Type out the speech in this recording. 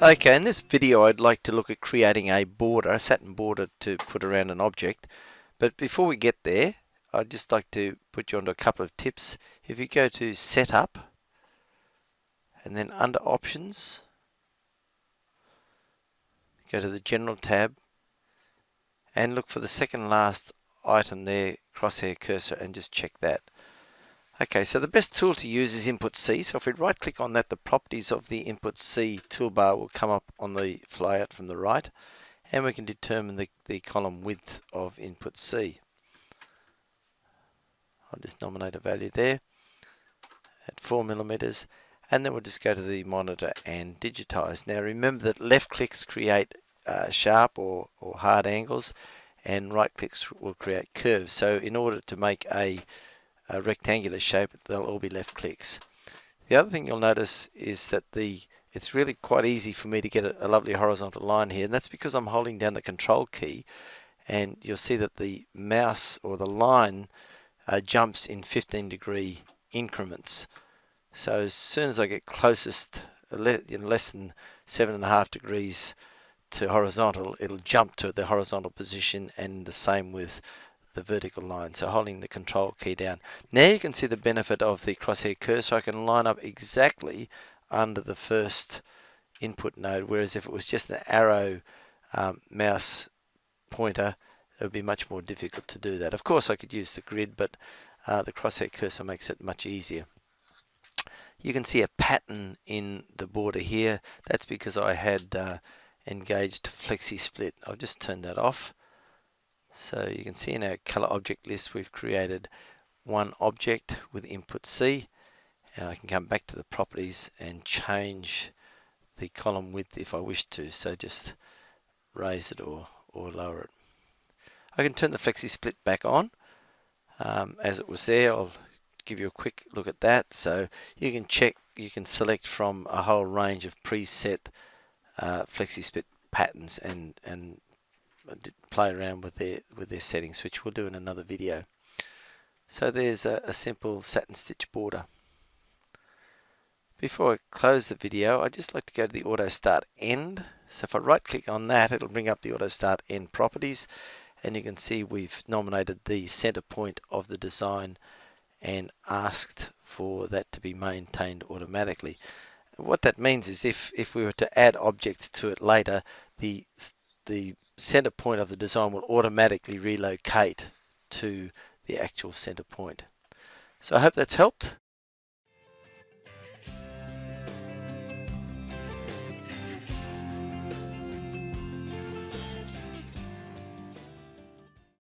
Okay, in this video I'd like to look at creating a border, a satin border to put around an object. But before we get there, I'd just like to put you onto a couple of tips. If you go to Setup, and then under Options, go to the General tab, and look for the second last item there, crosshair cursor, and just check that. Okay, so the best tool to use is Input C. So if we right click on that, the properties of the Input C toolbar will come up on the flyout from the right, and we can determine the column width of Input C. I'll just nominate a value there at 4 millimeters, and then we'll just go to the monitor and digitize. Now remember that left clicks create sharp or hard angles, and right clicks will create curves. So in order to make a rectangular shape, they'll all be left clicks. The other thing you'll notice is that it's really quite easy for me to get a lovely horizontal line here, and that's because I'm holding down the control key, and you'll see that the mouse or the line jumps in 15-degree increments. So as soon as I get closest, less than 7.5 degrees to horizontal, it'll jump to the horizontal position, and the same with the vertical line. So holding the control key down. Now you can see the benefit of the crosshair cursor. I can line up exactly under the first input node, whereas if it was just an arrow mouse pointer, it would be much more difficult to do that. Of course I could use the grid, but the crosshair cursor makes it much easier. You can see a pattern in the border here. That's because I had engaged flexi split. I'll just turn that off. So you can see in our color object list we've created one object with Input C, and I can come back to the properties and change the column width if I wish to. So just raise it or lower it. I can turn the flexi split back on as it was there. I'll give you a quick look at that. So you can select from a whole range of preset flexi split patterns and play around with their settings, which we'll do in another video. So there's a simple satin stitch border. Before I close the video, I'd just like to go to the Auto Start End. So if I right click on that, it'll bring up the Auto Start End properties, and you can see we've nominated the center point of the design and asked for that to be maintained automatically. What that means is if we were to add objects to it later, the center point of the design will automatically relocate to the actual center point. So I hope that's helped.